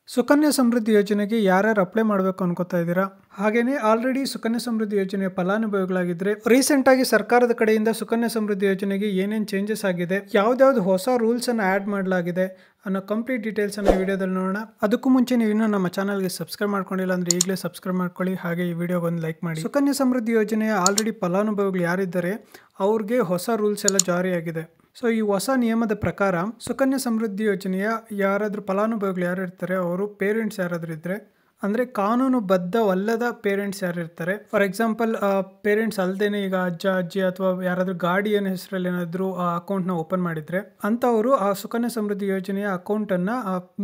ಸುಕನ್ಯಾ ಸಮೃದ್ಧಿ ಯೋಜನೆಗೆ ಯಾರ್ಯಾರು ಅಪ್ಲೈ ಮಾಡಬೇಕು ಅನ್ಕೋತಾ ಇದ್ದೀರಾ? ಹಾಗೇನೇ ಆಲ್ರೆಡಿ ಸುಕನ್ಯಾ ಸಮೃದ್ಧಿ ಯೋಜನೆಯ ಫಲಾನುಭವಿಗಳಾಗಿದ್ರೆ ರೀಸೆಂಟ್ ಆಗಿ ಸರ್ಕಾರದ ಕಡೆಯಿಂದ ಸುಕನ್ಯಾ ಸಮೃದ್ಧಿ ಯೋಜನೆಗೆ ಏನೇನು ಚೇಂಜಸ್ ಆಗಿದೆ, ಯಾವ್ದಾವ್ದು ಹೊಸ ರೂಲ್ಸ್ ಅನ್ನು ಆಡ್ ಮಾಡಲಾಗಿದೆ ಅನ್ನೋ ಕಂಪ್ಲೀಟ್ ಡೀಟೇಲ್ಸ್ ಅನ್ನು ವಿಡಿಯೋದಲ್ಲಿ ನೋಡೋಣ. ಅದಕ್ಕೂ ಮುಂಚೆ ನೀವು ಇನ್ನೂ ನಮ್ಮ ಚಾನಲ್ಗೆ ಸಬ್ಸ್ಕ್ರೈಬ್ ಮಾಡ್ಕೊಂಡಿಲ್ಲ ಅಂದ್ರೆ ಈಗಲೇ ಸಬ್ಸ್ಕ್ರೈಬ್ ಮಾಡ್ಕೊಳ್ಳಿ, ಹಾಗೆ ಈ ವಿಡಿಯೋಗೆ ಒಂದು ಲೈಕ್ ಮಾಡಿ. ಸುಕನ್ಯಾ ಸಮೃದ್ಧಿ ಯೋಜನೆಯ ಆಲ್ರೆಡಿ ಫಲಾನುಭವಿಗಳು ಯಾರಿದ್ದಾರೆ ಅವ್ರಿಗೆ ಹೊಸ ರೂಲ್ಸ್ ಎಲ್ಲ ಜಾರಿಯಾಗಿದೆ. ಸೊ ಈ ಹೊಸ ನಿಯಮದ ಪ್ರಕಾರ ಸುಕನ್ಯಾ ಸಮೃದ್ಧಿ ಯೋಜನೆಯ ಯಾರಾದರೂ ಫಲಾನುಭವಿಗಳು ಯಾರು ಇರ್ತಾರೆ, ಅವರು ಪೇರೆಂಟ್ಸ್ ಯಾರಾದರೂ ಇದ್ದರೆ, ಅಂದರೆ ಕಾನೂನುಬದ್ಧವಲ್ಲದ ಪೇರೆಂಟ್ಸ್ ಯಾರು ಇರ್ತಾರೆ, ಫಾರ್ ಎಕ್ಸಾಂಪಲ್ ಪೇರೆಂಟ್ಸ್ ಅಲ್ಲದೇನೆ ಈಗ ಅಜ್ಜ ಅಜ್ಜಿ ಅಥವಾ ಯಾರಾದರೂ ಗಾರ್ಡಿಯನ್ ಹೆಸರಲ್ಲಿ ಏನಾದರೂ ಆ ಅಕೌಂಟ್ನ ಓಪನ್ ಮಾಡಿದರೆ ಅಂಥವರು ಆ ಸುಕನ್ಯಾ ಸಮೃದ್ಧಿ ಯೋಜನೆಯ ಅಕೌಂಟನ್ನು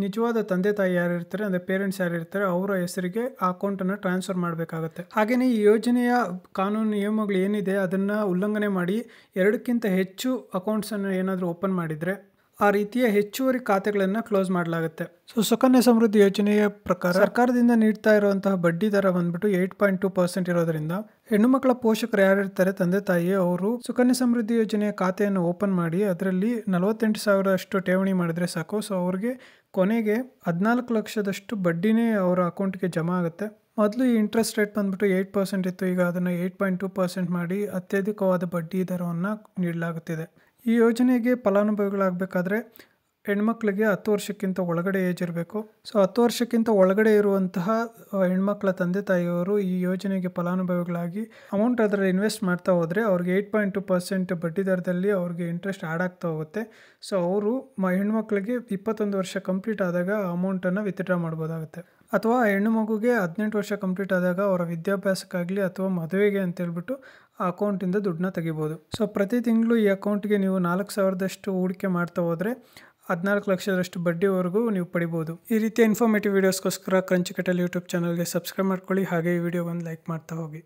ನಿಜವಾದ ತಂದೆ ತಾಯಿ ಯಾರು ಇರ್ತಾರೆ, ಅಂದರೆ ಪೇರೆಂಟ್ಸ್ ಯಾರು ಇರ್ತಾರೆ ಅವರ ಹೆಸರಿಗೆ ಆ ಅಕೌಂಟನ್ನು ಟ್ರಾನ್ಸ್ಫರ್ ಮಾಡಬೇಕಾಗುತ್ತೆ. ಹಾಗೆಯೇ ಈ ಯೋಜನೆಯ ಕಾನೂನು ನಿಯಮಗಳು ಏನಿದೆ ಅದನ್ನು ಉಲ್ಲಂಘನೆ ಮಾಡಿ ಎರಡಕ್ಕಿಂತ ಹೆಚ್ಚು ಅಕೌಂಟ್ಸನ್ನು ಏನಾದರೂ ಓಪನ್ ಮಾಡಿದರೆ ಆ ರೀತಿಯ ಹೆಚ್ಚುವರಿ ಖಾತೆಗಳನ್ನು ಕ್ಲೋಸ್ ಮಾಡಲಾಗುತ್ತೆ. ಸೊ ಸುಕನ್ಯಾ ಸಮೃದ್ಧಿ ಯೋಜನೆಯ ಪ್ರಕಾರ ಸರ್ಕಾರದಿಂದ ನೀಡ್ತಾ ಇರುವಂತಹ ಬಡ್ಡಿ ದರ ಬಂದ್ಬಿಟ್ಟು 8.2% ಇರೋದ್ರಿಂದ ಹೆಣ್ಣು ಮಕ್ಕಳ ಪೋಷಕರು ಯಾರಿರ್ತಾರೆ, ತಂದೆ ತಾಯಿ, ಅವರು ಸುಕನ್ಯಾ ಸಮೃದ್ಧಿ ಯೋಜನೆಯ ಖಾತೆಯನ್ನು ಓಪನ್ ಮಾಡಿ ಅದರಲ್ಲಿ 48,000 ಅಷ್ಟು ಠೇವಣಿ ಮಾಡಿದ್ರೆ ಸಾಕು. ಸೊ ಅವ್ರಿಗೆ ಕೊನೆಗೆ 14 ಲಕ್ಷದಷ್ಟು ಬಡ್ಡಿನೇ ಅವರ ಅಕೌಂಟ್ಗೆ ಜಮಾ ಆಗುತ್ತೆ. ಮೊದಲು ಈ ಇಂಟ್ರೆಸ್ಟ್ ರೇಟ್ ಬಂದ್ಬಿಟ್ಟು 8% ಇತ್ತು, ಈಗ ಅದನ್ನು 8.2% ಮಾಡಿ ಅತ್ಯಧಿಕವಾದ ಬಡ್ಡಿ ದರವನ್ನು ನೀಡಲಾಗುತ್ತಿದೆ. ಈ ಯೋಜನೆಗೆ ಫಲಾನುಭವಿಗಳಾಗಬೇಕಾದ್ರೆ ಹೆಣ್ಮಕ್ಳಿಗೆ 10 ವರ್ಷಕ್ಕಿಂತ ಒಳಗಡೆ ಏಜ್ ಇರಬೇಕು. ಸೊ 10 ವರ್ಷಕ್ಕಿಂತ ಒಳಗಡೆ ಇರುವಂತಹ ಹೆಣ್ಮಕ್ಳ ತಂದೆ ತಾಯಿಯವರು ಈ ಯೋಜನೆಗೆ ಫಲಾನುಭವಿಗಳಾಗಿ ಅಮೌಂಟ್ ಅದರಲ್ಲಿ ಇನ್ವೆಸ್ಟ್ ಮಾಡ್ತಾ ಹೋದರೆ ಅವ್ರಿಗೆ 8.2% ಬಡ್ಡಿ ದರದಲ್ಲಿ ಅವ್ರಿಗೆ ಇಂಟ್ರೆಸ್ಟ್ ಆ್ಯಡ್ ಆಗ್ತಾ ಹೋಗುತ್ತೆ. ಸೊ ಅವರು ಹೆಣ್ಮಕ್ಳಿಗೆ 21 ವರ್ಷ ಕಂಪ್ಲೀಟ್ ಆದಾಗ ಅಮೌಂಟನ್ನು ವಿತ್ಡ್ರಾ ಮಾಡ್ಬೋದಾಗುತ್ತೆ. ಅಥವಾ ಹೆಣ್ಣು ಮಗುಗೆ 18 ವರ್ಷ ಕಂಪ್ಲೀಟ್ ಆದಾಗ ಅವರ ವಿದ್ಯಾಭ್ಯಾಸಕ್ಕಾಗಲಿ ಅಥವಾ ಮದುವೆಗೆ ಅಂತೇಳ್ಬಿಟ್ಟು ಆ ಅಕೌಂಟಿಂದ ದುಡ್ಡನ್ನ ತೆಗಿಬೋದು. ಸೊ ಪ್ರತಿ ತಿಂಗಳು ಈ ಅಕೌಂಟ್ಗೆ ನೀವು 4,000ದಷ್ಟು ಹೂಡಿಕೆ ಮಾಡ್ತಾ ಹೋದರೆ 14 ಲಕ್ಷದಷ್ಟು ಬಡ್ಡಿವರೆಗೂ ನೀವು ಪಡಿಬೋದು. ಈ ರೀತಿಯ ಇನ್ಫಾರ್ಮೇಟಿವ್ ವೀಡಿಯೋಸ್ಗೋಸ್ಕರ ಕ್ರಂಚಿಕಟಲ್ ಯೂಟ್ಯೂಬ್ ಚಾನಲ್ಗೆ ಸಬ್ಸ್ಕ್ರೈಬ್ ಮಾಡ್ಕೊಳ್ಳಿ, ಹಾಗೆ ಈ ವಿಡಿಯೋಗೊಂದು ಲೈಕ್ ಮಾಡ್ತಾ ಹೋಗಿ.